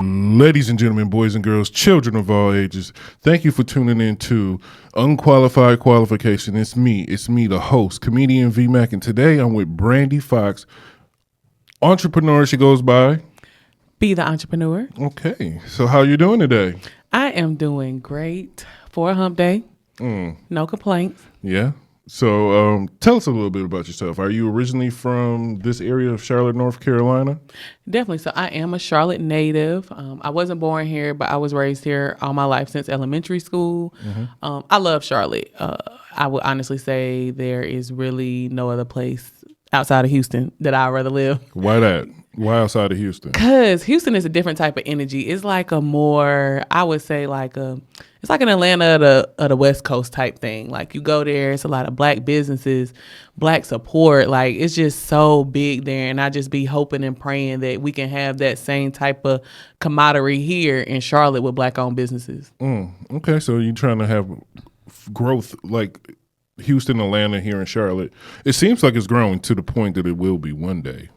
Ladies and gentlemen, boys and girls, children of all ages, thank you for tuning in to Unqualified Qualification. It's me, the host, Comedienne V, Mack, and today I'm with Brandi Fox, entrepreneur she goes by. Be the entrepreneur. Okay, so how you doing today? I am doing great for a hump day. No complaints. Yeah. So tell us a little bit about yourself. Are you originally from this area of Charlotte, North Carolina? Definitely. So I am a Charlotte native. I wasn't born here, but I was raised here all my life since elementary school. I love Charlotte. I would honestly say there is really no other place outside of Houston that I'd rather live. Why that? Why outside of Houston? Because Houston is a different type of energy. It's like a more, I would say it's like an Atlanta of the West Coast type thing. Like you go there, it's a lot of black businesses, black support. Like it's just so big there. And I just be hoping and praying that we can have that same type of camaraderie here in Charlotte with black owned businesses. Okay, so you're trying to have growth like Houston, Atlanta here in Charlotte. It seems like it's growing to the point that it will be one day.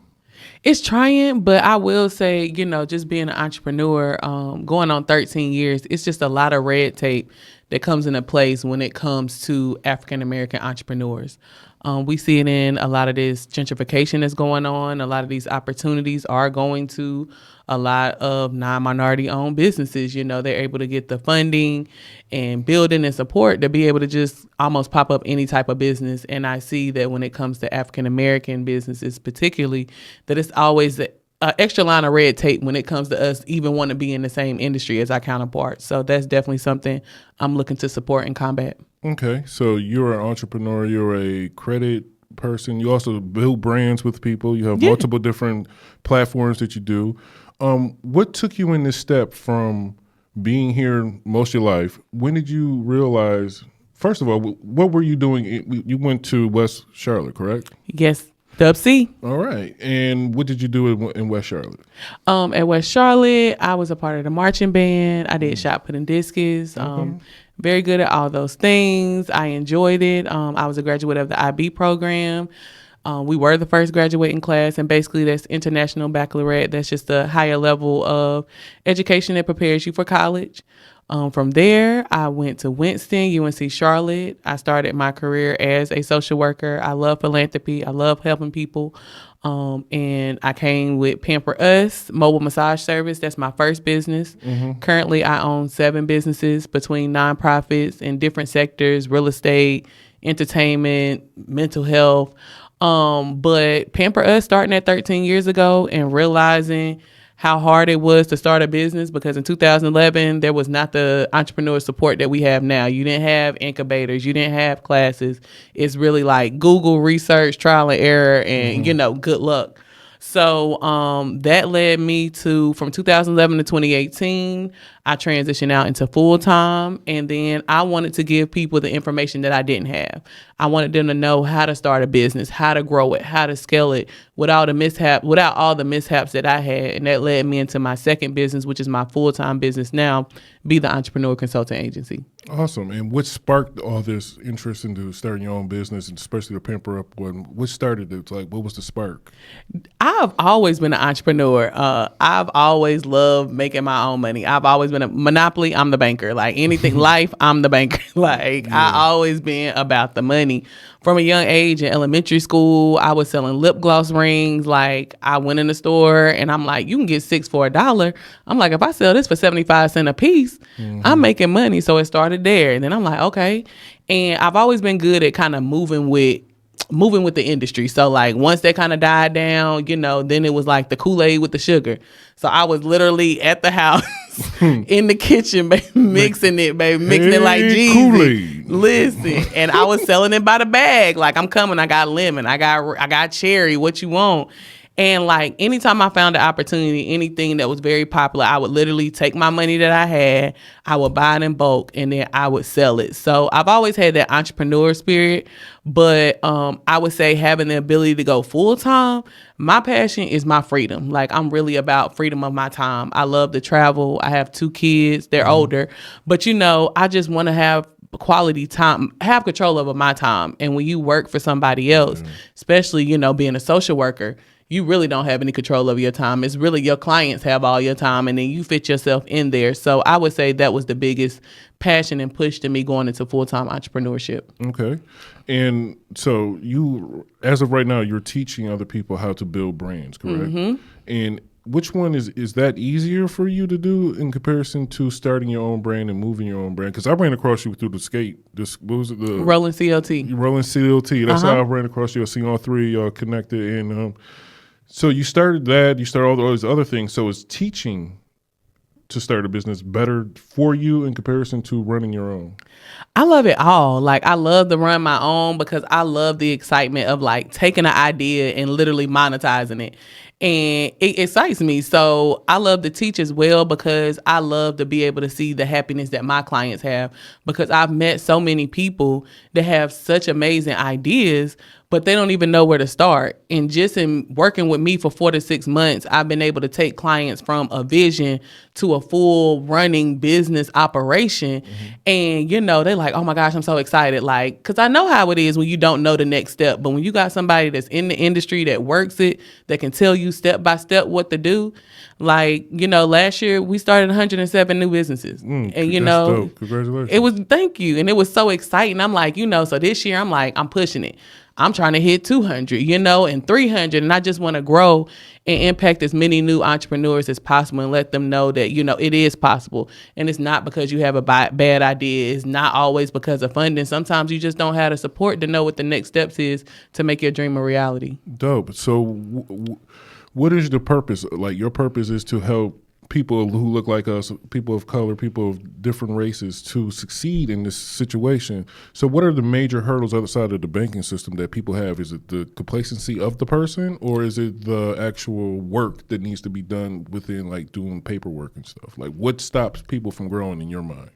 It's trying, but I will say, just being an entrepreneur, going on 13 years, it's just a lot of red tape that comes into place when it comes to African-American entrepreneurs. We see it in a lot of this gentrification that's going on. A lot of these opportunities are going to a lot of non-minority owned businesses. They're able to get the funding and building and support to be able to just almost pop up any type of business. And I see that when it comes to African-American businesses particularly, that it's always an extra line of red tape when it comes to us even want to be in the same industry as our counterparts. So that's definitely something I'm looking to support and combat. Okay, so you're an entrepreneur, you're a credit person, you also build brands with people, you have multiple different platforms that you do. What took you in this step from being here most of your life? When did you realize, first of all, what were you doing? You went to West Charlotte, correct? Yes. Dub C. All right. And what did you do in West Charlotte? At West Charlotte, I was a part of the marching band. I did shot put and discus. Very good at all those things. I enjoyed it. I was a graduate of the IB program. We were the first graduating class, and basically that's international baccalaureate. That's just a higher level of education that prepares you for college. From there, I went to Winston, UNC Charlotte. I started my career as a social worker. I love philanthropy. I love helping people. And I came with Pampered Us, mobile massage service. That's my first business. Currently, I own 7 businesses between nonprofits in different sectors, real estate, entertainment, mental health. But Pampered Us starting at 13 years ago and realizing how hard it was to start a business, because in 2011, there was not the entrepreneur support that we have now. You didn't have incubators. You didn't have classes. It's really like Google research, trial and error, and, good luck. So that led me to, from 2011 to 2018, I transitioned out into full-time, and then I wanted to give people the information that I didn't have. I wanted them to know how to start a business, how to grow it, how to scale it without all the mishaps that I had. And that led me into my second business, which is my full-time business now, Be the Entrepreneur Consulting Agency. Awesome. And what sparked all this interest into starting your own business, and especially the Pamper Up one? What started it? What was the spark? I've always been an entrepreneur. I've always loved making my own money. I've always been a Monopoly. I'm the banker. Like anything life, I'm the banker. I always been about the money. From a young age in elementary school, I was selling lip gloss rings. Like I went in the store and I'm like, you can get 6 for $1. I'm like, if I sell this for 75 cents a piece, I'm making money. So it started there. And then I'm like, okay. And I've always been good at kind of moving with the industry. So like once that kind of died down, then it was like the Kool-Aid with the sugar. So I was literally at the house in the kitchen, mixing it like Jesus. Kool-Aid. Listen, and I was selling it by the bag. Like I'm coming, I got lemon, I got cherry, what you want? And like anytime I found an opportunity, anything that was very popular, I would literally take my money that I had, I would buy it in bulk, and then I would sell it. So I've always had that entrepreneur spirit, but I would say having the ability to go full time, my passion is my freedom. Like I'm really about freedom of my time. I love to travel. I have 2 kids. They're older, but I just want to have quality time, have control over my time. And when you work for somebody else, especially, being a social worker, you really don't have any control over your time. It's really your clients have all your time, and then you fit yourself in there. So I would say that was the biggest passion and push to me going into full-time entrepreneurship. Okay. And so you, as of right now, you're teaching other people how to build brands, correct? And which one is that easier for you to do in comparison to starting your own brand and moving your own brand? Because I ran across you through the skate. What was it? The Rolling CLT. Rolling CLT. That's how I ran across you. I seen all three y'all connected. And so you started that. You started all those other things. So is teaching to start a business better for you in comparison to running your own? I love it all. Like, I love to run my own because I love the excitement of like taking an idea and literally monetizing it. And it excites me. So I love to teach as well because I love to be able to see the happiness that my clients have, because I've met so many people that have such amazing ideas, but they don't even know where to start. And just in working with me for 4 to 6 months, I've been able to take clients from a vision to a full running business operation. And, you know, they're like, oh my gosh, I'm so excited. Like, because I know how it is when you don't know the next step. But when you got somebody that's in the industry that works it, that can tell you step by step what to do. Like, you know, last year we started 107 new businesses. And, you know, dope. Congratulations. it was, thank you. And it was so exciting. I'm like, you know, so this year I'm like, I'm pushing it. I'm trying to hit 200, you know, and 300. And I just want to grow and impact as many new entrepreneurs as possible and let them know that, you know, it is possible. And it's not because you have a bad idea. It's not always because of funding. Sometimes you just don't have the support to know what the next steps is to make your dream a reality. Dope. So what is the purpose? Like, your purpose is to help people who look like us, people of color, people of different races, to succeed in this situation. So what are the major hurdles outside of the banking system that people have? Is it the complacency of the person, or is it the actual work that needs to be done within, like doing paperwork and stuff? Like, what stops people from growing in your mind?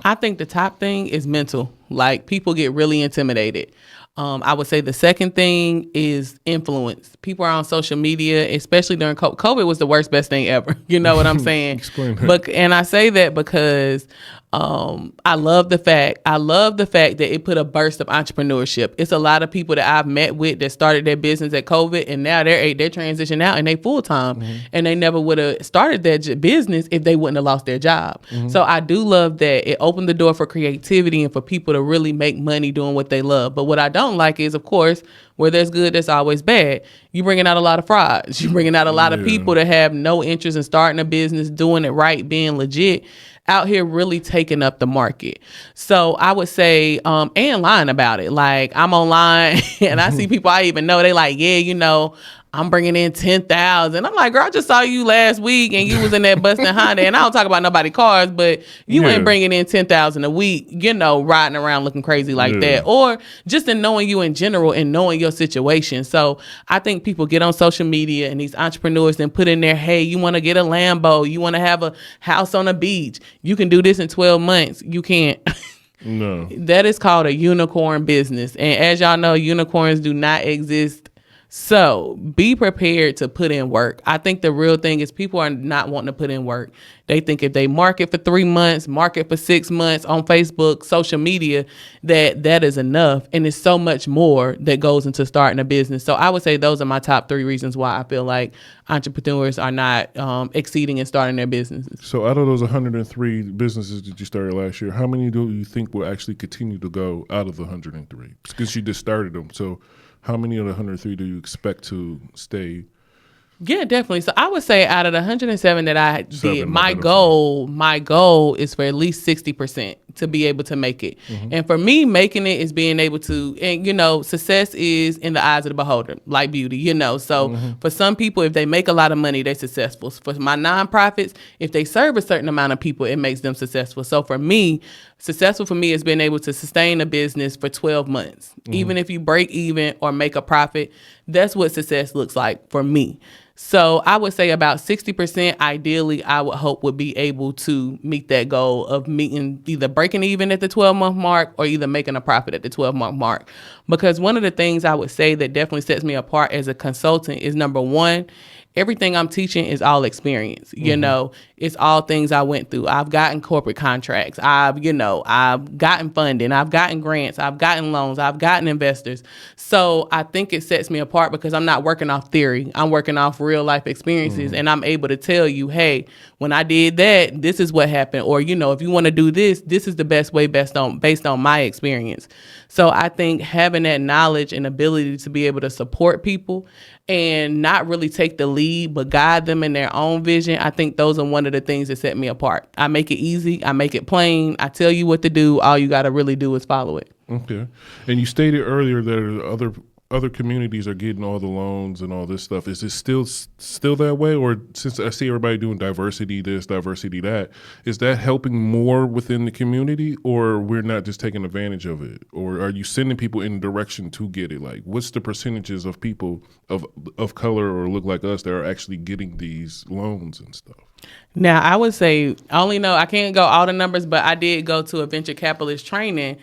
I think the top thing is mental. Like, people get really intimidated. I would say the second thing is influence. People are on social media, especially during COVID. COVID was the worst, best thing ever. You know what I'm saying? Explain that. And I say that because I love the fact that it put a burst of entrepreneurship. It's a lot of people that I've met with that started their business at COVID, and now they're transitioning out and they full time, and they never would have started their business if they wouldn't have lost their job. So I do love that it opened the door for creativity and for people to really make money doing what they love. But what I don't like is, of course, where there's good, there's always bad. You bringing out a lot of frauds. You bringing out a lot of people that have no interest in starting a business, doing it right, being legit, out here really taking up the market. So I would say, and lying about it. Like, I'm online and I see people I even know, they like, yeah, you know, I'm bringing in 10,000. I'm like, girl, I just saw you last week and you was in that busting Honda. And I don't talk about nobody cars, but you ain't bringing in 10,000 a week, you know, riding around looking crazy like that. Or just in knowing you in general and knowing your situation. So I think people get on social media and these entrepreneurs and put in there, hey, you want to get a Lambo, you want to have a house on a beach, you can do this in 12 months. You can't. No. That is called a unicorn business. And as y'all know, unicorns do not exist. So be prepared to put in work. I think the real thing is people are not wanting to put in work. They think if they market for 3 months, market for 6 months on Facebook, social media, that is enough. And it's so much more that goes into starting a business. So I would say those are my top 3 reasons why I feel like entrepreneurs are not exceeding and starting their businesses. So out of those 103 businesses that you started last year, how many do you think will actually continue to go out of the 103? Because you just started them. So how many of the 103 do you expect to stay? Yeah, definitely. So I would say out of the 107 that I did, my goal is for at least 60% to be able to make it. And for me, making it is being able to, and you know, success is in the eyes of the beholder, like beauty, you know. So for some people, if they make a lot of money, they're successful. For my nonprofits, if they serve a certain amount of people, it makes them successful. So for me, successful for me is being able to sustain a business for 12 months. Even if you break even or make a profit, that's what success looks like for me. So I would say about 60%, ideally, I would hope would be able to meet that goal of meeting either breaking even at the 12-month mark or either making a profit at the 12-month mark. Because one of the things I would say that definitely sets me apart as a consultant is, number one, everything I'm teaching is all experience. You know, it's all things I went through. I've gotten corporate contracts. I've gotten funding. I've gotten grants. I've gotten loans. I've gotten investors. So I think it sets me apart because I'm not working off theory. I'm working off real life experiences, and I'm able to tell you, hey, when I did that, this is what happened. Or, you know, if you want to do this, this is the best way based on my experience. So I think having that knowledge and ability to be able to support people and not really take the lead, but guide them in their own vision, I think those are one of the things that set me apart. I make it easy. I make it plain. I tell you what to do. All you got to really do is follow it. Okay. And you stated earlier that other communities are getting all the loans and all this stuff. Is it still that way? Or since I see everybody doing diversity this, diversity that, is that helping more within the community, or we're not just taking advantage of it? Or are you sending people in the direction to get it? Like, what's the percentages of people of color or look like us that are actually getting these loans and stuff? Now, I would say, I can't go all the numbers, but I did go to a venture capitalist training,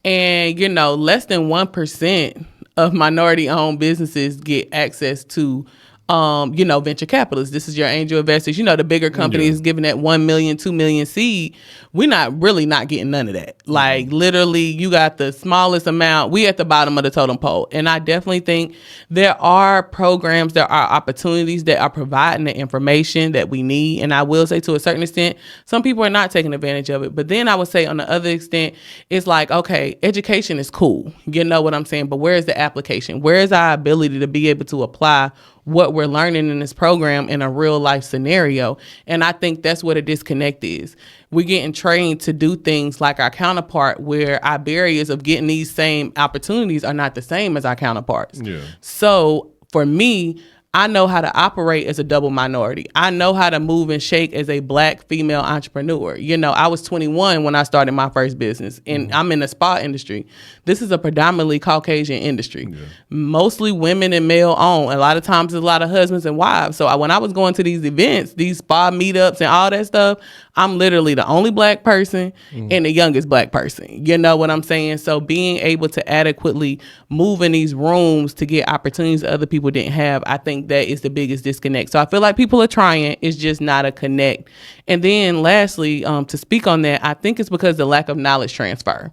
and, you know, less than 1% of minority-owned businesses get access to, venture capitalists. This is your angel investors. You know, the bigger companies giving that 1 million, 2 million seed. We're not getting none of that. Like, literally, you got the smallest amount. We at the bottom of the totem pole. And I definitely think there are programs, there are opportunities that are providing the information that we need. And I will say, to a certain extent, some people are not taking advantage of it. But then I would say, on the other extent, it's like, okay, education is cool. You know what I'm saying? But where is the application? Where is our ability to be able to apply what we're learning in this program in a real life scenario? And I think that's what a disconnect is. We're getting trained to do things like our counterpart, where our barriers of getting these same opportunities are not the same as our counterparts. Yeah. So for me, I know how to operate as a double minority. I know how to move and shake as a Black female entrepreneur. You know, I was 21 when I started my first business, and I'm in the spa industry. This is a predominantly Caucasian industry, mostly women and male owned. A lot of times there's a lot of husbands and wives. So when I was going to these events, these spa meetups and all that stuff, I'm literally the only Black person and the youngest Black person. You know what I'm saying? So being able to adequately move in these rooms to get opportunities that other people didn't have, I think that is the biggest disconnect. So I feel like people are trying. It's just not a connect. And then lastly, to speak on that, I think it's because the lack of knowledge transfer.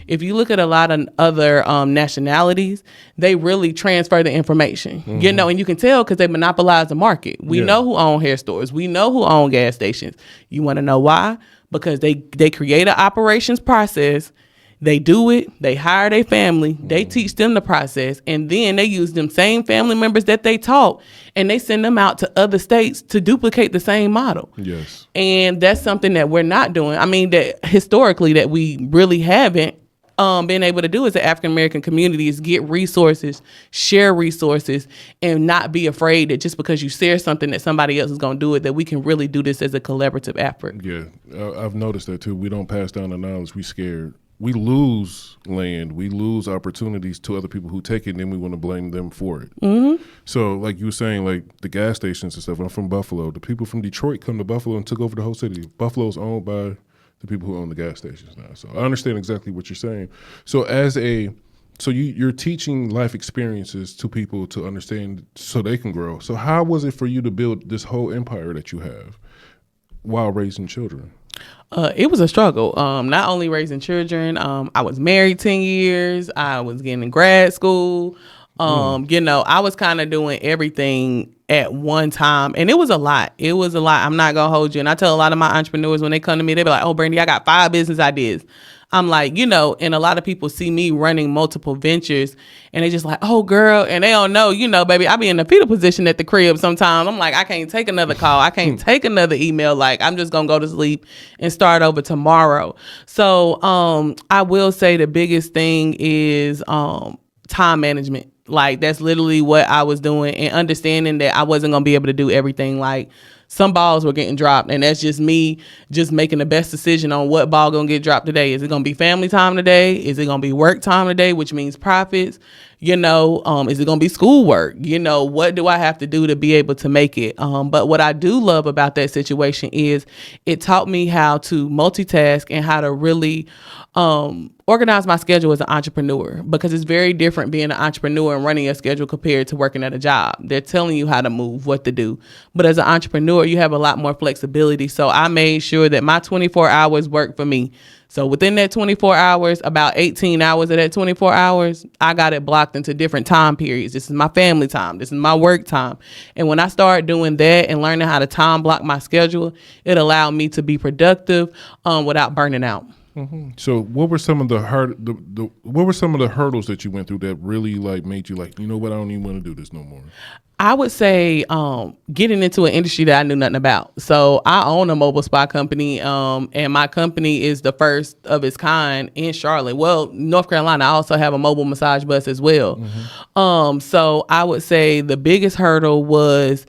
If you look at a lot of other nationalities, they really transfer the information, you know, and you can tell because they monopolize the market. We know who own hair stores. We know who own gas stations. You want to know why? Because they create an operations process. They do it. They hire their family. They teach them the process. And then they use them same family members that they taught, and they send them out to other states to duplicate the same model. Yes. And that's something that we're not doing. I mean, that historically that we really haven't been able to do as an African-American community is get resources, share resources, and not be afraid that just because you share something that somebody else is going to do it, that we can really do this as a collaborative effort. Yeah, I've noticed that too. We don't pass down the knowledge. We scared. We lose land. We lose opportunities to other people who take it, and then we want to blame them for it. So like you were saying, like the gas stations and stuff, I'm from Buffalo. The people from Detroit come to Buffalo and took over the whole city. Buffalo's owned by the people who own the gas stations now. So I understand exactly what you're saying. So you're teaching life experiences to people to understand so they can grow. So how was it for you to build this whole empire that you have while raising children? It was a struggle. Not only raising children, I was married 10 years. I was getting in grad school. You know, I was kind of doing everything at one time, and it was a lot. I'm not gonna hold you. And I tell a lot of my entrepreneurs when they come to me, they be like, "Oh, Brandi, I got 5 business ideas." I'm like, you know, and a lot of people see me running multiple ventures, and they just like, "Oh, girl," and they don't know, you know, baby, I be in the fetal position at the crib sometimes. I'm like, I can't take another call. I can't take another email. Like, I'm just gonna go to sleep and start over tomorrow. So, I will say the biggest thing is time management. Like, that's literally what I was doing, and understanding that I wasn't going to be able to do everything. Like, some balls were getting dropped, and that's just me just making the best decision on what ball going to get dropped today. Is it going to be family time today? Is it going to be work time today, which means profits? Is it going to be schoolwork? What do I have to do to be able to make it? But what I do love about that situation is it taught me how to multitask and how to really organize my schedule as an entrepreneur, because it's very different being an entrepreneur and running a schedule compared to working at a job. They're telling you how to move, what to do. But as an entrepreneur, you have a lot more flexibility. So I made sure that my 24 hours worked for me. So within that 24 hours, about 18 hours of that 24 hours, I got it blocked into different time periods. This is my family time. This is my work time. And when I started doing that and learning how to time block my schedule, it allowed me to be productive without burning out. Mm-hmm. So what were some of the hurdles that you went through that really made you you know what, I don't even want to do this no more? I would say getting into an industry that I knew nothing about. So I own a mobile spa company, and my company is the first of its kind in Charlotte. Well, North Carolina, I also have a mobile massage bus as well. Mm-hmm. So I would say the biggest hurdle was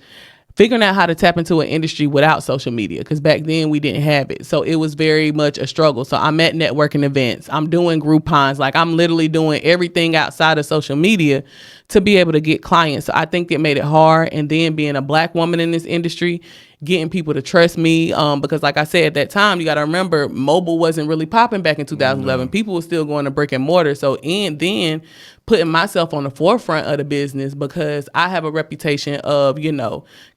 figuring out how to tap into an industry without social media, because back then we didn't have it. So it was very much a struggle. So I'm at networking events. I'm doing Groupons. I'm literally doing everything outside of social media to be able to get clients. So I think it made it hard. And then being a Black woman in this industry, getting people to trust me, because like I said, at that time, you got to remember, mobile wasn't really popping back in 2011. People were still going to brick and mortar. So and then putting myself on the forefront of the business, because I have a reputation of,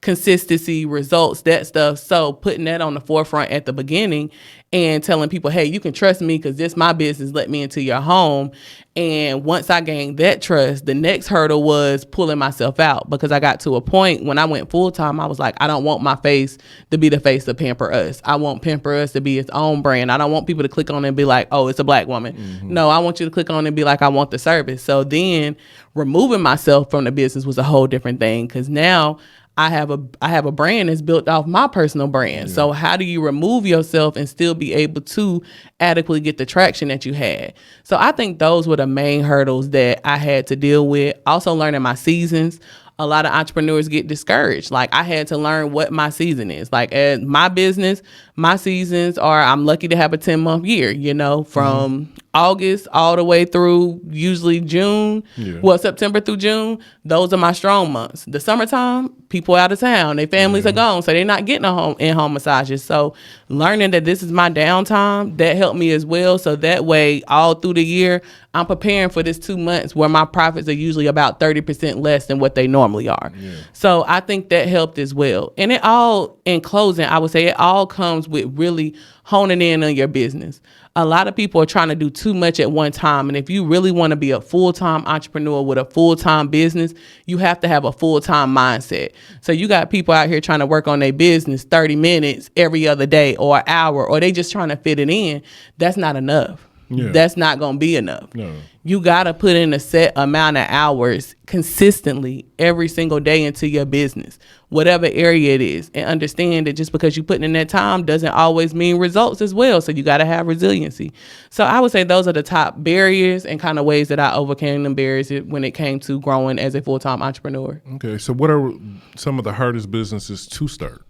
consistency, results, that stuff. So putting that on the forefront at the beginning and telling people, hey, you can trust me because this my business, let me into your home. And once I gained that trust, the next hurdle was pulling myself out, because I got to a point when I went full time, I was like, I don't want my face to be the face of Pampered Us. I want Pampered Us to be its own brand. I don't want people to click on it and be like, oh, it's a Black woman. Mm-hmm. No, I want you to click on it and be like, I want the service. So then removing myself from the business was a whole different thing, because now I have a brand that's built off my personal brand. Yeah. So how do you remove yourself and still be able to adequately get the traction that you had? So I think those were the main hurdles that I had to deal with. Also learning my seasons. A lot of entrepreneurs get discouraged. I had to learn what my season is. As my business, my seasons are, I'm lucky to have a 10-month year, from August all the way through usually June. Yeah. Well, September through June, those are my strong months. The summertime, people out of town, their families are gone, so they're not getting in-home massages. So learning that this is my downtime, that helped me as well. So that way, all through the year, I'm preparing for this 2 months where my profits are usually about 30% less than what they normally are. Yeah. So I think that helped as well. And it all, in closing, I would say it all comes with really honing in on your business. A lot of people are trying to do too much at one time. And if you really want to be a full-time entrepreneur with a full-time business, you have to have a full-time mindset. So you got people out here trying to work on their business 30 minutes every other day or an hour, or they just trying to fit it in. That's not enough. Yeah. That's not going to be enough. No. You got to put in a set amount of hours consistently every single day into your business, whatever area it is, and understand that just because you're putting in that time doesn't always mean results as well. So you got to have resiliency. So I would say those are the top barriers and kind of ways that I overcame them barriers when it came to growing as a full-time entrepreneur. Okay. So what are some of the hardest businesses to start?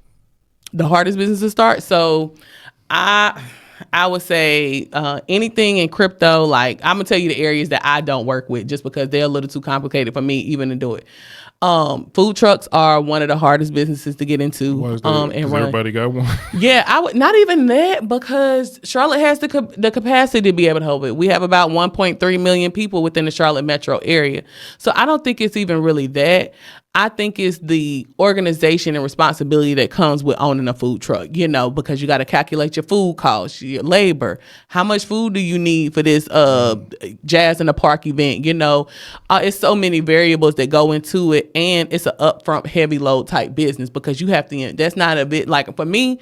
The hardest business to start? So I would say anything in crypto, I'm going to tell you the areas that I don't work with just because they're a little too complicated for me even to do it. Food trucks are one of the hardest businesses to get into. Why is that? And run. Everybody got one. Yeah, I would not even that, because Charlotte has the capacity to be able to hold it. We have about 1.3 million people within the Charlotte metro area. So I don't think it's even really that. I think it's the organization and responsibility that comes with owning a food truck, because you got to calculate your food costs, your labor. How much food do you need for this Jazz in the Park event? It's so many variables that go into it, and it's an upfront heavy load type business, because you have to, that's not a bit, for me,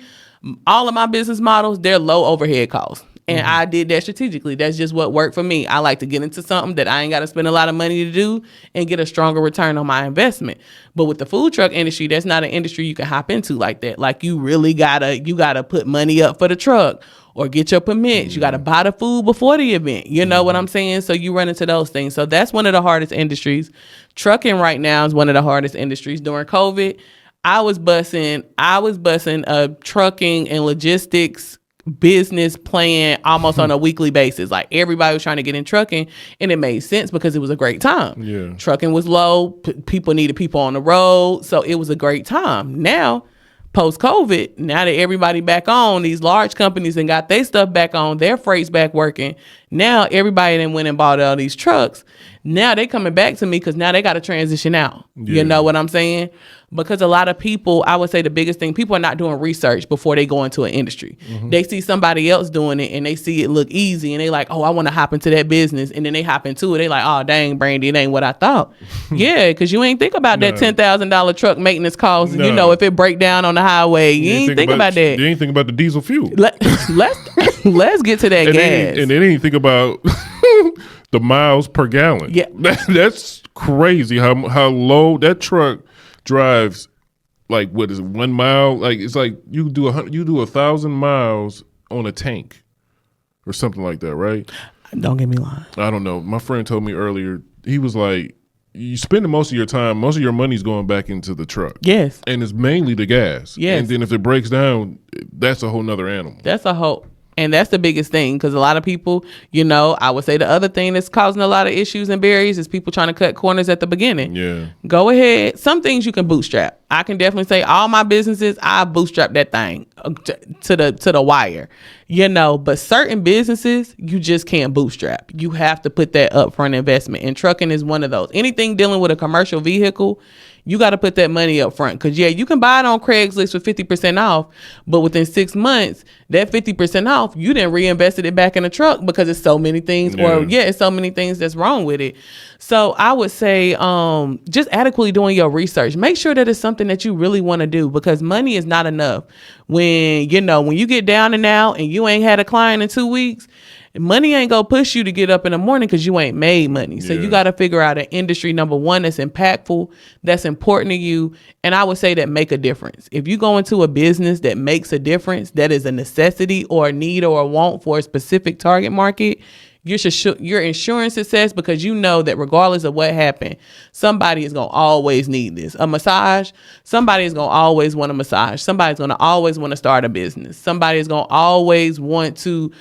all of my business models, they're low overhead costs. And I did that strategically. That's just what worked for me. I like to get into something that I ain't got to spend a lot of money to do and get a stronger return on my investment. But with the food truck industry, that's not an industry you can hop into like that. You really gotta put money up for the truck or get your permits. Mm-hmm. You gotta buy the food before the event. You know what I'm saying? So you run into those things. So that's one of the hardest industries. Trucking right now is one of the hardest industries. During COVID, I was bussing a trucking and logistics business plan almost on a weekly basis. Like everybody was trying to get in trucking, and it made sense because it was a great time. Yeah. Trucking was low. People needed people on the road. So it was a great time. Now, post-COVID, now that everybody back on, these large companies and got their stuff back on, their freight's back working. Now everybody then went and bought all these trucks. Now they coming back to me because now they got to transition out. Yeah. You know what I'm saying? Because a lot of people, I would say the biggest thing, people are not doing research before they go into an industry. They see somebody else doing it and they see it look easy and they like, oh, I want to hop into that business. And then they hop into it. They like, oh, dang, Brandi, it ain't what I thought. Yeah, because you ain't think about that $10,000 truck maintenance cost. You know, if it break down on the highway, you ain't think about that. You ain't think about the diesel fuel. Let's get to that gas. And they didn't think about the miles per gallon. Yeah. That's crazy how low that truck drives. Like, what is it, 1 mile? Like, it's like you do 1,000 miles on a tank or something like that, right? Don't get me lying. I don't know. My friend told me earlier, he was like, you spend most of your time, most of your money's going back into the truck. Yes. And it's mainly the gas. Yes. And then if it breaks down, that's a whole nother animal. And that's the biggest thing, because a lot of people, you know, I would say the other thing that's causing a lot of issues and barriers is people trying to cut corners at the beginning. Yeah. Go ahead. Some things you can bootstrap. I can definitely say all my businesses, I bootstrap that thing to the wire, you know, but certain businesses, you just can't bootstrap. You have to put that upfront investment, and trucking is one of those. Anything dealing with a commercial vehicle, you got to put that money up front, because you can buy it on Craigslist for 50% off, but within 6 months, that 50% off, you then reinvested it back in the truck because it's so many things, it's so many things that's wrong with it. So I would say just adequately doing your research. Make sure that it's something that you really want to do, because money is not enough. When you get down and out and you ain't had a client in 2 weeks, money ain't gonna push you to get up in the morning because you ain't made money. So you got to figure out an industry, number one, that's impactful, that's important to you. And I would say that make a difference. If you go into a business that makes a difference, that is a necessity or a need or a want for a specific target market, you're ensuring success, because you know that regardless of what happened, somebody is going to always need this. A massage, somebody is going to always want a massage. Somebody's going to always want to start a business. Somebody is going to always want to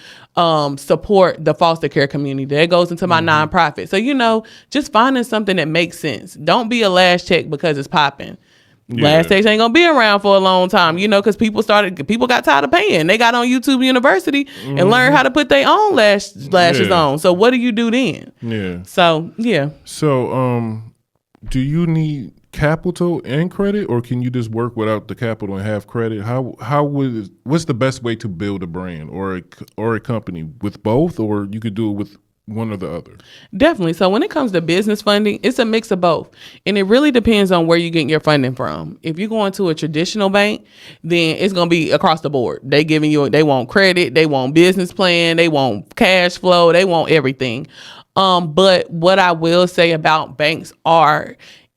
support the foster care community. That goes into my nonprofit. So, just finding something that makes sense. Don't be a last check because it's popping. Last checks ain't gonna be around for a long time, because people got tired of paying. They got on YouTube University and learned how to put their own lashes on. So what do you do then? Yeah. So do you need capital and credit, or can you just work without the capital and have credit? What's the best way to build a brand or a company? With both, or you could do it with one or the other? Definitely. So when it comes to business funding, it's a mix of both. And it really depends on where you're getting your funding from. If you're going to a traditional bank, then it's going to be across the board. They want credit, they want business plan, they want cash flow, they want everything. But what I will say about banks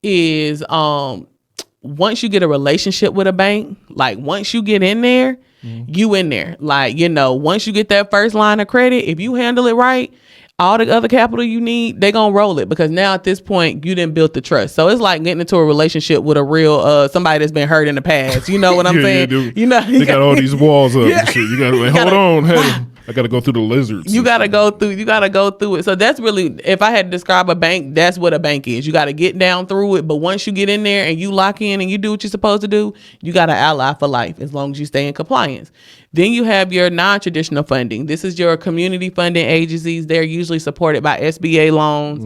is once you get a relationship with a bank, like once you get in there, you in there. Like, once you get that first line of credit, if you handle it right, all the other capital you need, they gonna roll it, because now at this point you didn't build the trust. So it's like getting into a relationship with a real somebody that's been hurt in the past. You know what I'm saying? They got all these walls up and shit. You gotta hold on, hey. I gotta go through the lizards. You gotta go through it. So that's really, if I had to describe a bank, that's what a bank is. You gotta get down through it, but once you get in there and you lock in and you do what you're supposed to do, you got an ally for life as long as you stay in compliance. Then you have your non-traditional funding. This is your community funding agencies. They're usually supported by SBA loans,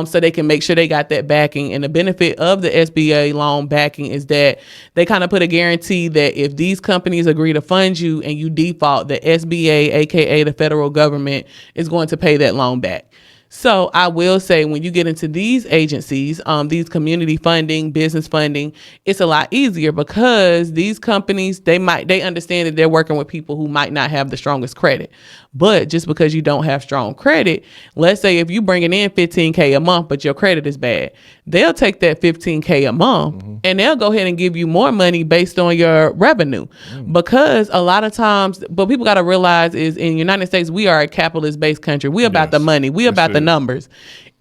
so they can make sure they got that backing. And the benefit of the SBA loan backing is that they kind of put a guarantee that if these companies agree to fund you and you default, the SBA, aka the federal government, is going to pay that loan back. So I will say, when you get into these agencies, these community funding, business funding, it's a lot easier, because these companies, they understand that they're working with people who might not have the strongest credit. But just because you don't have strong credit, let's say if you bringing in $15K a month, but your credit is bad, they'll take that $15K a month and they'll go ahead and give you more money based on your revenue. Because a lot of times, but people got to realize is in the United States, we are a capitalist based country. We about the money. We about the numbers.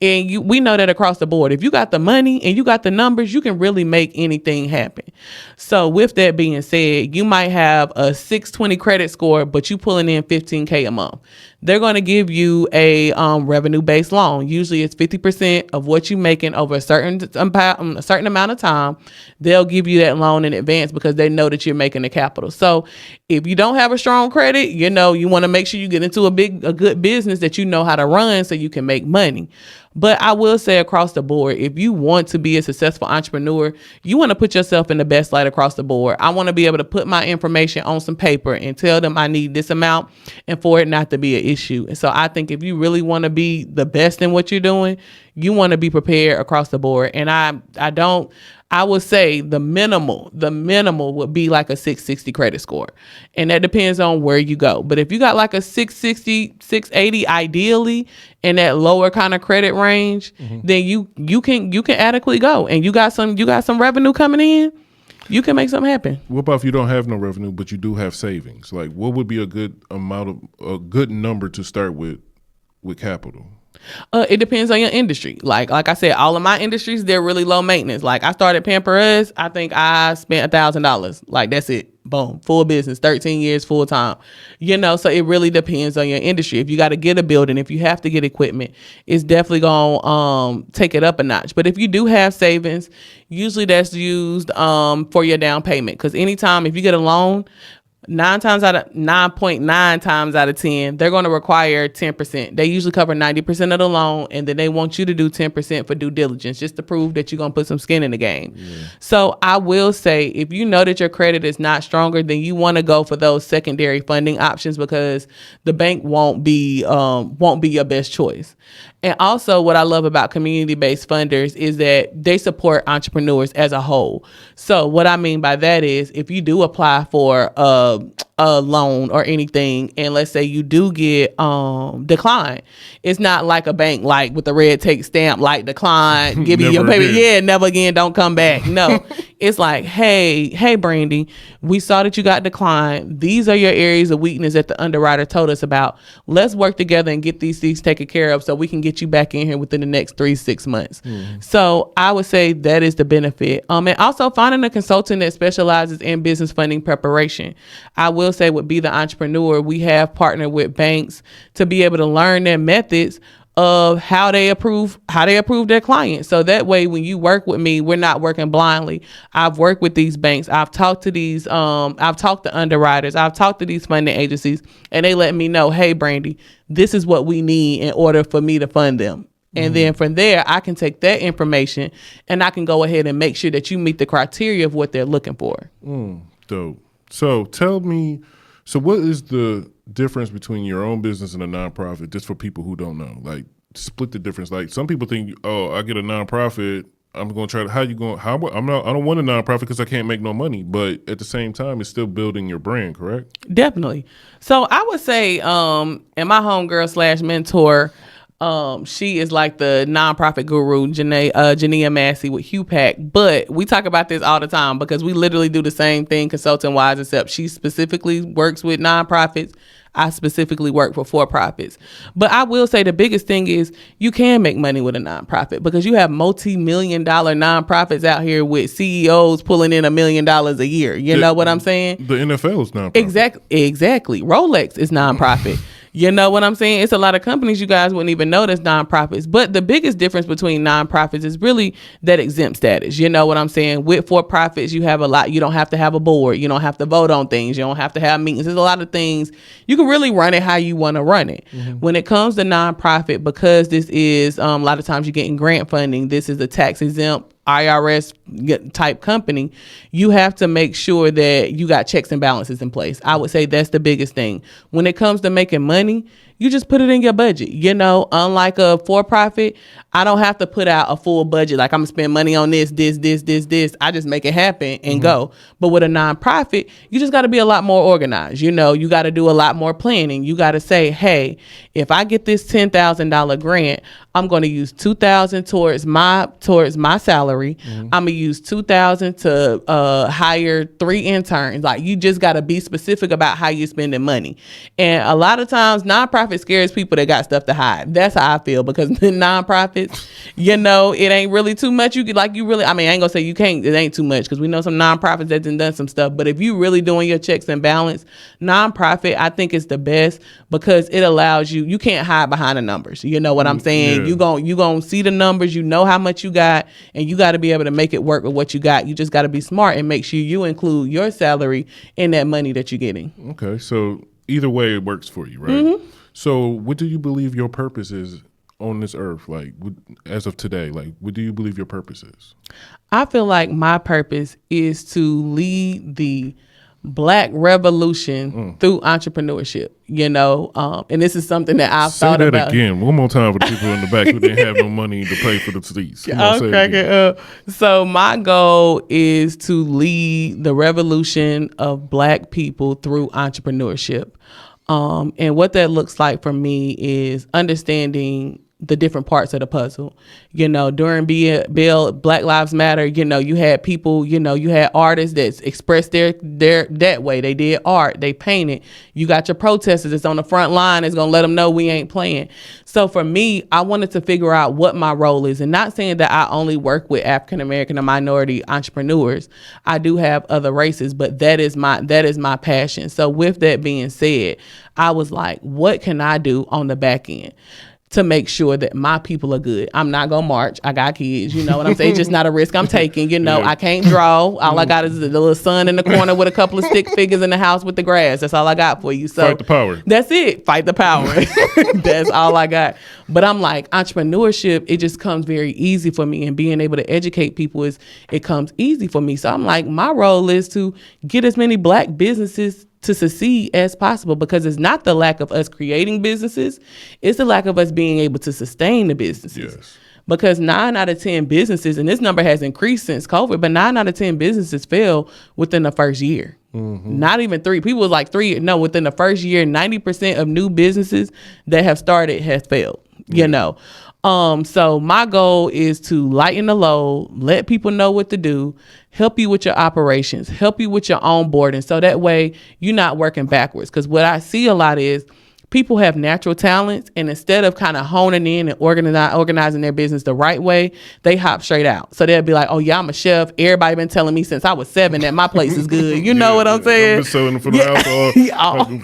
And we know that across the board. If you got the money and you got the numbers, you can really make anything happen. So with that being said, you might have a 620 credit score, but you pulling in $15K a month. They're going to give you a revenue-based loan. Usually it's 50% of what you're making over a certain amount of time. They'll give you that loan in advance because they know that you're making the capital. So if you don't have a strong credit, you want to make sure you get into a good business that you know how to run so you can make money. But I will say across the board, if you want to be a successful entrepreneur, you want to put yourself in the best light across the board. I want to be able to put my information on some paper and tell them I need this amount and for it not to be an issue. And so I think if you really want to be the best in what you're doing, you want to be prepared across the board. And I would say the minimal would be like a 660 credit score. And that depends on where you go. But if you got like a 660, 680 ideally in that lower kind of credit range, then you can adequately go. And you got some revenue coming in, you can make something happen. What about if you don't have no revenue, but you do have savings? Like, what would be a good number to start with capital? It depends on your industry. Like I said, all of my industries, they're really low maintenance. Like I started Pampered Us, I think I spent $1,000. Like that's it. Boom. Full business, 13 years, full time. So it really depends on your industry. If you got to get a building, if you have to get equipment, it's definitely going to take it up a notch. But if you do have savings, usually that's used for your down payment. Because anytime if you get a loan, 9.9 times out of 10, they're going to require 10%. They usually cover 90% of the loan, and then they want you to do 10% for due diligence, just to prove that you're going to put some skin in the game. Yeah. So I will say, if you know that your credit is not stronger, then you want to go for those secondary funding options because the bank won't be your best choice. And also what I love about community-based funders is that they support entrepreneurs as a whole. So what I mean by that is if you do apply for a loan or anything, and let's say you do get declined, it's not like a bank like with the red tape stamp, like decline, give you your paper, never again, don't come back. No, it's like, hey Brandi, we saw that you got declined. These are your areas of weakness that the underwriter told us about. Let's work together and get these things taken care of so we can get you back in here within the next 3-6 months. So I would say that is the benefit. And also finding a consultant that specializes in business funding preparation. I will say would be the entrepreneur. We have partnered with banks to be able to learn their methods of how they approve their clients. So that way, when you work with me, we're not working blindly. I've worked with these banks. I've talked to I've talked to underwriters. I've talked to these funding agencies, and they let me know, hey, Brandi, this is what we need in order for me to fund them. And then from there, I can take that information and I can go ahead and make sure that you meet the criteria of what they're looking for. Dope. So tell me, what is the difference between your own business and a nonprofit, just for people who don't know? Like, split the difference. Like, some people think, I get a nonprofit, I'm going to try to, I don't want a nonprofit because I can't make no money. But at the same time, it's still building your brand, correct? Definitely. So I would say, and my homegirl / mentor, she is like the nonprofit guru, Jania Massey with HuPac. But we talk about this all the time because we literally do the same thing consulting wise, except she specifically works with nonprofits. I specifically work for for-profits. But I will say the biggest thing is you can make money with a nonprofit because you have multi-million-dollar nonprofits out here with CEOs pulling in $1 million a year. You know what I'm saying? The NFL is nonprofit. Exactly. Rolex is nonprofit. You know what I'm saying? It's a lot of companies you guys wouldn't even know that's nonprofits. But the biggest difference between nonprofits is really that exempt status. You know what I'm saying? With for-profits, you have a lot. You don't have to have a board. You don't have to vote on things. You don't have to have meetings. There's a lot of things. You can really run it how you want to run it. When it comes to nonprofit, because this is a lot of times you're getting grant funding, this is a tax exempt IRS type company, you have to make sure that you got checks and balances in place. I would say that's the biggest thing. When it comes to making money, you just put it in your budget. Unlike a for-profit, I don't have to put out a full budget. Like I'm gonna spend money on this. I just make it happen and go. But with a nonprofit, you just got to be a lot more organized. You got to do a lot more planning. You got to say, hey, if I get this $10,000 grant, I'm going to use $2,000 towards my salary. I'm gonna use $2,000 to hire 3 interns. Like you just got to be specific about how you're spending money. And a lot of times, nonprofits nonprofit scares people that got stuff to hide. That's how I feel, because the nonprofits, you know, it ain't really too much. I mean, I ain't gonna say you can't, it ain't too much, because we know some nonprofits that done some stuff. But if you really doing your checks and balance, nonprofit, I think is the best, because it allows you can't hide behind the numbers. You know what I'm saying? Yeah. You gonna see the numbers, you know how much you got, and you got to be able to make it work with what you got. You just got to be smart and make sure you include your salary in that money that you're getting. Okay, so either way, it works for you, right? Mm-hmm. So, what do you believe your purpose is on this earth? Like, as of today, like, what do you believe your purpose is? I feel like my purpose is to lead the Black revolution through entrepreneurship, you know, and this is something that I've thought about. Say that again, one more time for the people in the back who didn't have no money to pay for the seats. I'm cracking up. So my goal is to lead the revolution of Black people through entrepreneurship. And what that looks like for me is understanding the different parts of the puzzle. You know, during Black Lives Matter, you know, you had people, you know, you had artists that expressed their that way. They did art, they painted. You got your protesters that's on the front line that's gonna let them know we ain't playing. So for me, I wanted to figure out what my role is, and not saying that I only work with African American or minority entrepreneurs. I do have other races, but that is my passion. So with that being said, I was like, what can I do on the back end to make sure that my people are good? I'm not gonna march. I got kids, you know what I'm saying? It's just not a risk I'm taking. You know, I can't draw. All I got is the little son in the corner with a couple of stick figures in the house with the grass. That's all I got for you. So fight the power. That's it. Fight the power. That's all I got. But I'm like, entrepreneurship, it just comes very easy for me, and being able to educate people it comes easy for me. So I'm like, my role is to get as many Black businesses to succeed as possible, because it's not the lack of us creating businesses, it's the lack of us being able to sustain the businesses. Yes. Because 9 out of 10 businesses, and this number has increased since COVID, but 9 out of 10 businesses fail within the first year. Mm-hmm. Not even 3. People was like 3. No, within the first year, 90% of new businesses that have started has failed, you know. So my goal is to lighten the load, let people know what to do, help you with your operations, help you with your onboarding, so that way you're not working backwards. Because what I see a lot is people have natural talents, and instead of kind of honing in and organizing their business the right way, they hop straight out. So they'll be like, oh yeah, I'm a chef. Everybody been telling me since I was 7 that my place is good. You know what I'm saying? I've been selling for the alcohol.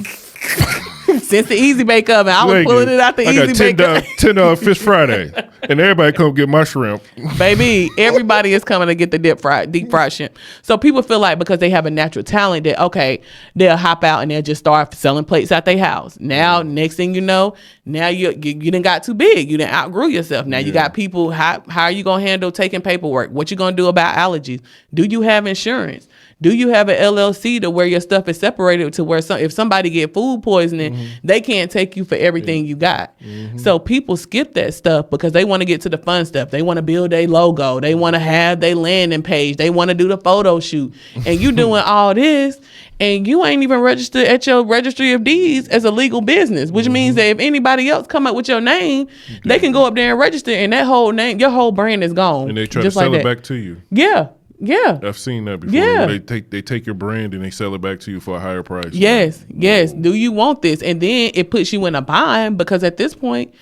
Since the Easy Bake Oven, I was pulling it out the Easy Bake Oven. $10 Fish Friday, and everybody come get my shrimp. Baby, everybody is coming to get the deep fried shrimp. So people feel like because they have a natural talent that, okay, they'll hop out and they'll just start selling plates at their house. Now, next thing you know, now you done got too big. You done outgrew yourself. Now you got people, how are you going to handle taking paperwork? What you going to do about allergies? Do you have insurance? Do you have an LLC to where your stuff is separated to where if somebody get food poisoning, they can't take you for everything you got. So people skip that stuff because they want to get to the fun stuff. They want to build a logo. They want to have their landing page. They want to do the photo shoot. And you doing all this, and you ain't even registered at your registry of deeds as a legal business, which means that if anybody else come up with your name, they can go up there and register, and that whole name, your whole brand is gone. And they try to sell it back to you. Yeah. Yeah. I've seen that before. Yeah. They take your brand and they sell it back to you for a higher price. Yes. Yes. Do you want this? And then it puts you in a bind, because at this point,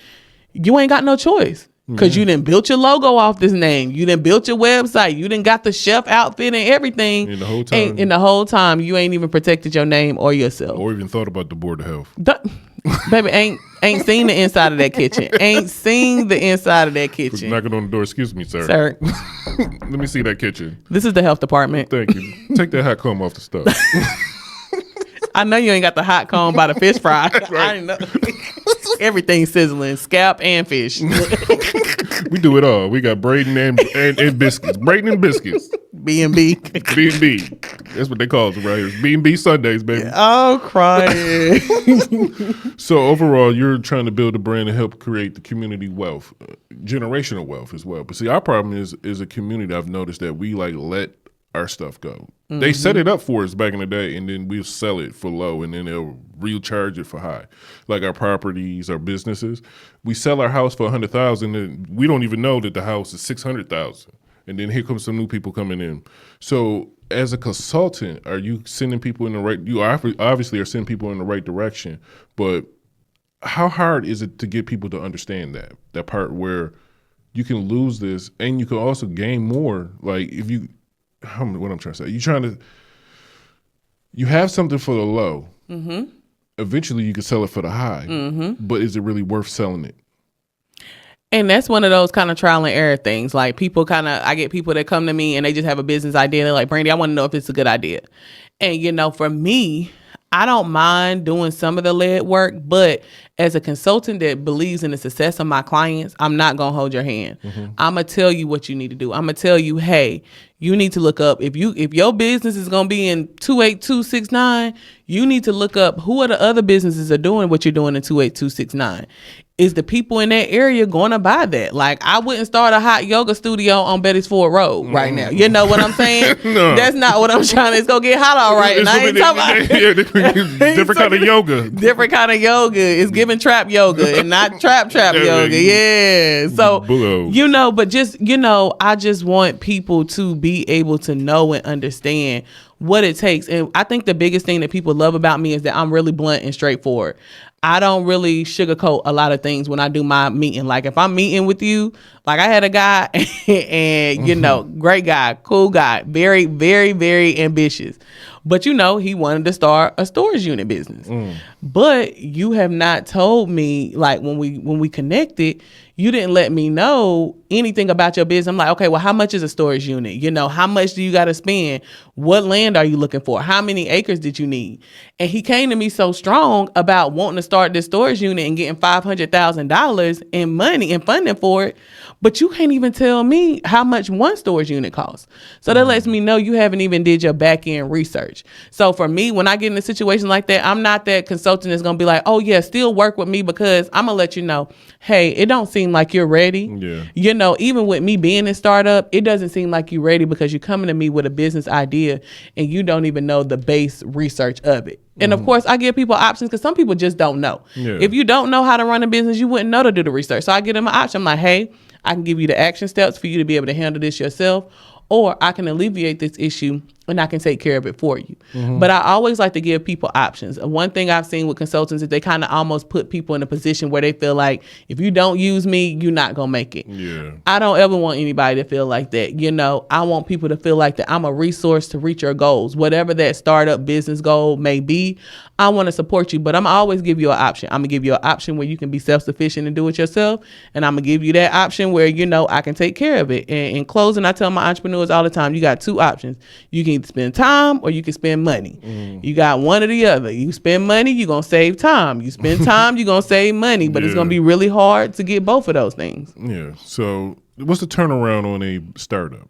you ain't got no choice. Because you done built your logo off this name. You done built your website. You done got the chef outfit and everything. And the whole time. And the whole time, you ain't even protected your name or yourself. Or even thought about the Board of Health. Baby, ain't seen the inside of that kitchen. Ain't seen the inside of that kitchen. Knocking on the door. Excuse me, sir. Sir. Let me see that kitchen. This is the health department. Thank you. Take that hot comb off the stove. I know you ain't got the hot comb by the fish fry. Right. I know. Everything sizzling, scalp and fish. We do it all. We got Braden and biscuits. Braden and biscuits. B&B. B&B. That's what they call it right here. B&B Sundays, baby. Oh, crying. So overall, you're trying to build a brand and help create the community wealth, generational wealth as well. But see, our problem is a community. I've noticed that we let our stuff go. They set it up for us back in the day, and then we'll sell it for low, and then they'll recharge it for high. Like our properties, our businesses, we sell our house for $100,000, and we don't even know that the house is $600,000. And then here comes some new people coming in. So as a consultant, are you sending people in the right? You obviously are sending people in the right direction, but how hard is it to get people to understand that part where you can lose this and you can also gain more? Like if you, what I'm trying to say, you have something for the low. Mm-hmm. Eventually you can sell it for the high, but is it really worth selling it? And that's one of those kind of trial and error things. Like I get people that come to me and they just have a business idea. They're like, Brandi, I want to know if it's a good idea. And, for me, I don't mind doing some of the lead work, but as a consultant that believes in the success of my clients, I'm not going to hold your hand. I'm going to tell you what you need to do. I'm going to tell you, hey, you need to look up, if your business is going to be in 28269, you need to look up who are the other businesses are doing what you're doing in 28269. Is the people in that area going to buy that? Like, I wouldn't start a hot yoga studio on Betty's Ford Road right now. You know what I'm saying? No. That's not what I'm trying to. It's going to get hot all right. And I ain't talking about different kind of yoga. Different kind of yoga. It's giving trap yoga and not trap yoga. Yeah. So, but just, I just want people to be able to know and understand what it takes. And I think the biggest thing that people love about me is that I'm really blunt and straightforward. I don't really sugarcoat a lot of things when I do my meeting. Like if I'm meeting with you, like I had a guy and, great guy, cool guy, very, very, very ambitious. But, he wanted to start a storage unit business. But you have not told me, like when we connected, you didn't let me know anything about your business. I'm like, okay, well, how much is a storage unit? How much do you got to spend? What land are you looking for? How many acres did you need? And he came to me so strong about wanting to start this storage unit and getting $500,000 in money and funding for it. But you can't even tell me how much one storage unit costs. So that lets me know you haven't even did your back end research. So for me, when I get in a situation like that, I'm not that consultant that's going to be like, oh yeah, still work with me, because I'm going to let you know, hey, it don't seem like you're ready. Yeah. Even with me being in startup, it doesn't seem like you're ready because you're coming to me with a business idea and you don't even know the base research of it. And of course, I give people options because some people just don't know. Yeah. If you don't know how to run a business, you wouldn't know to do the research. So I give them an option. I'm like, hey, I can give you the action steps for you to be able to handle this yourself, or I can alleviate this issue and I can take care of it for you. But I always like to give people options. One thing I've seen with consultants is they kind of almost put people in a position where they feel like, if you don't use me, you're not going to make it. Yeah. I don't ever want anybody to feel like that. I want people to feel like that I'm a resource to reach your goals. Whatever that startup business goal may be, I want to support you, but I'm always give you an option. I'm going to give you an option where you can be self-sufficient and do it yourself. And I'm going to give you that option where, I can take care of it. And in closing, I tell my entrepreneurs all the time, you got two options. You can spend time or you can spend money. You got one or the other. You spend money, you're going to save time. You spend time, you're going to save money. But it's going to be really hard to get both of those things. Yeah. So what's the turnaround on a startup?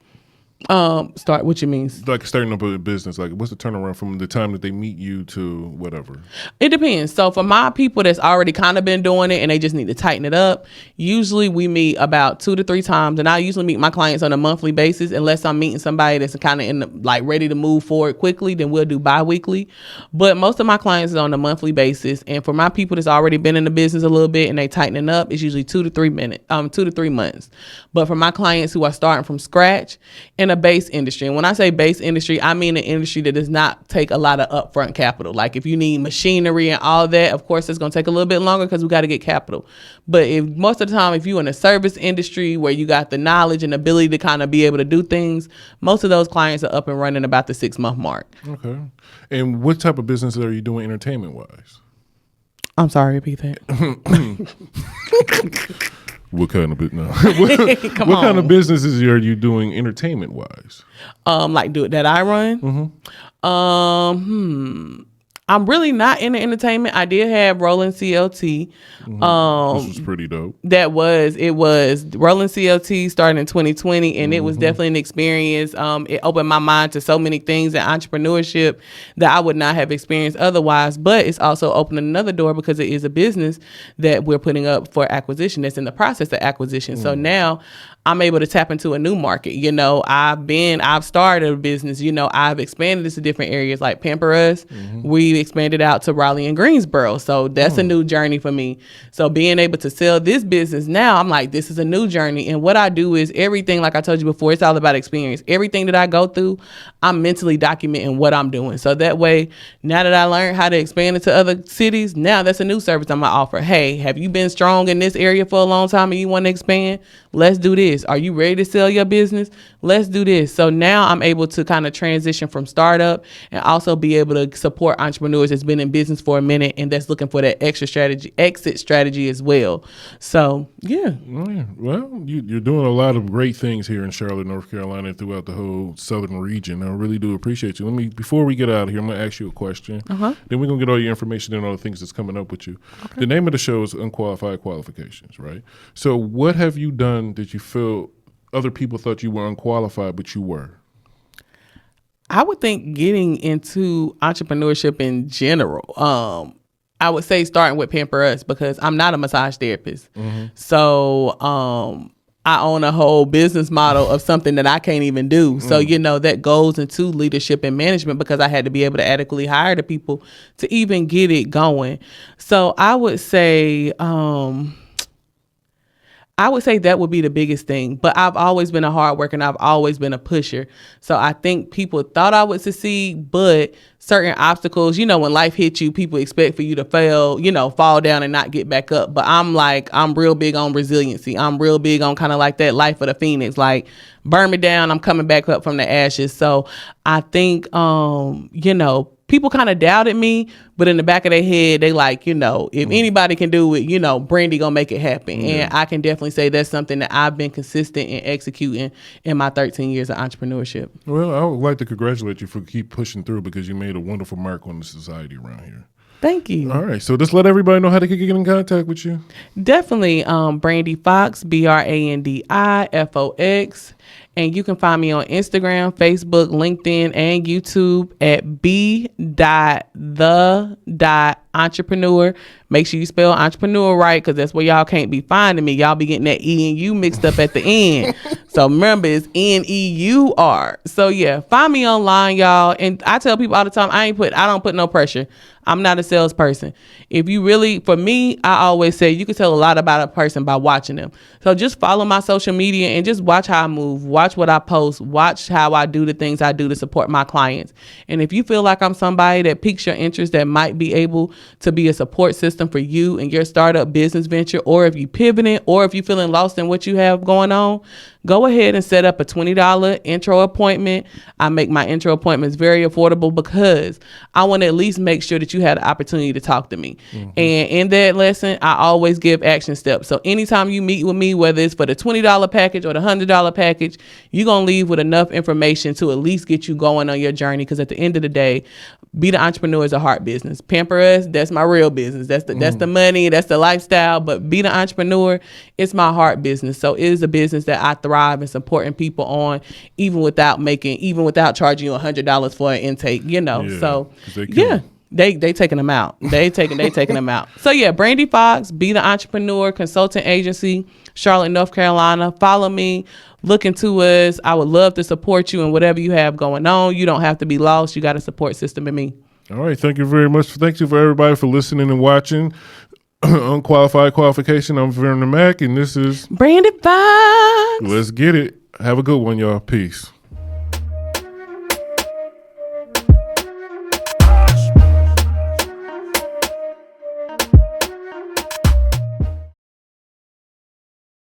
Start what you mean? Like starting up a business, like what's the turnaround from the time that they meet you to whatever? It depends. So for my people that's already kind of been doing it and they just need to tighten it up, usually we meet about 2 to 3 times, and I usually meet my clients on a monthly basis. Unless I'm meeting somebody that's kind of ready to move forward quickly, then we'll do bi-weekly. But most of my clients is on a monthly basis, and for my people that's already been in the business a little bit and they tightening up, it's usually 2 to 3 months. But for my clients who are starting from scratch in a base industry, and when I say base industry, I mean an industry that does not take a lot of upfront capital. Like if you need machinery and all that, of course it's going to take a little bit longer because we got to get capital. But if most of the time, if you're in a service industry where you got the knowledge and ability to kind of be able to do things, most of those clients are up and running about the 6-month mark. Okay. And what type of business are you doing entertainment wise? I'm sorry, repeat that. What kind of what kind of businesses are you doing entertainment wise? That I run. I'm really not into entertainment. I did have Rolling CLT. This was pretty dope. It was Rolling CLT starting in 2020, and it was definitely an experience. It opened my mind to so many things in entrepreneurship that I would not have experienced otherwise. But it's also opened another door because it is a business that we're putting up for acquisition. That's in the process of acquisition. So now I'm able to tap into a new market. I've started a business. I've expanded this to different areas like Pampered Us. We we expanded out to Raleigh and Greensboro. So that's a new journey for me. So being able to sell this business now, I'm like, this is a new journey. And what I do is everything, like I told you before, it's all about experience. Everything that I go through, I'm mentally documenting what I'm doing. So that way, now that I learned how to expand into other cities, now that's a new service I'm gonna offer. Hey, have you been strong in this area for a long time and you want to expand? Let's do this. Are you ready to sell your business? Let's do this. So now I'm able to kind of transition from startup and also be able to support entrepreneurs that's been in business for a minute and that's looking for that exit strategy as well. So yeah. Well, you're doing a lot of great things here in Charlotte, North Carolina, throughout the whole southern region. I really do appreciate you. Before we get out of here, I'm gonna ask you a question. Then we're gonna get all your information and all the things that's coming up with you. Okay. The name of the show is Unqualified Qualifications, right? So what have you done that you feel other people thought you were unqualified, but you were? I would think getting into entrepreneurship in general. I would say starting with Pampered Us because I'm not a massage therapist. So I own a whole business model of something that I can't even do. So, that goes into leadership and management because I had to be able to adequately hire the people to even get it going. So I would say that would be the biggest thing. But I've always been a hard worker and I've always been a pusher. So I think people thought I would succeed, but certain obstacles, when life hits you, people expect for you to fail, fall down and not get back up. But I'm real big on resiliency. I'm real big on kind of like that life of the phoenix, like burn me down, I'm coming back up from the ashes. So I think, people kind of doubted me, but in the back of their head, they like, if anybody can do it, Brandi gonna make it happen. And I can definitely say that's something that I've been consistent in executing in my 13 years of entrepreneurship. Well, I would like to congratulate you for keep pushing through because you made a wonderful mark on the society around here. Thank you. All right. So just let everybody know how they can get in contact with you. Definitely. Brandi Fox, BrandiFox. And you can find me on Instagram, Facebook, LinkedIn, and YouTube at b.the.entrepreneur. Make sure you spell entrepreneur right because that's where y'all can't be finding me. Y'all be getting that E and U mixed up at the end. So remember, it's N-E-U-R. So yeah, find me online, y'all. And I tell people all the time, I don't put no pressure. I'm not a salesperson. If you really, for me, I always say you can tell a lot about a person by watching them. So just follow my social media and just watch how I move, watch what I post, watch how I do the things I do to support my clients. And if you feel like I'm somebody that piques your interest that might be able to be a support system for you and your startup business venture, or if you pivoting, or if you're feeling lost in what you have going on, go ahead and set up a $20 intro appointment. I make my intro appointments very affordable because I want to at least make sure that you had the opportunity to talk to me. And in that lesson, I always give action steps. So anytime you meet with me, whether it's for the $20 package or the $100 package, you're going to leave with enough information to at least get you going on your journey. Because at the end of the day, Be the Entrepreneur is a heart business. Pamper Us, that's my real business. That's the money, that's the lifestyle. But Be the Entrepreneur, it's my heart business. So it is a business that I thrive in supporting people on, even without charging you $100 for an intake, So they taking them out. They taking them out. So yeah, Brandi Fox, Be the Entrepreneur Consulting Agency, Charlotte, North Carolina. Follow me. Look into us. I would love to support you in whatever you have going on. You don't have to be lost. You got a support system in me. All right. Thank you very much. Thank you for everybody for listening and watching. Unqualified Qualification. I'm Vernon Mack, and this is Brandi Fox. Let's get it. Have a good one, y'all. Peace.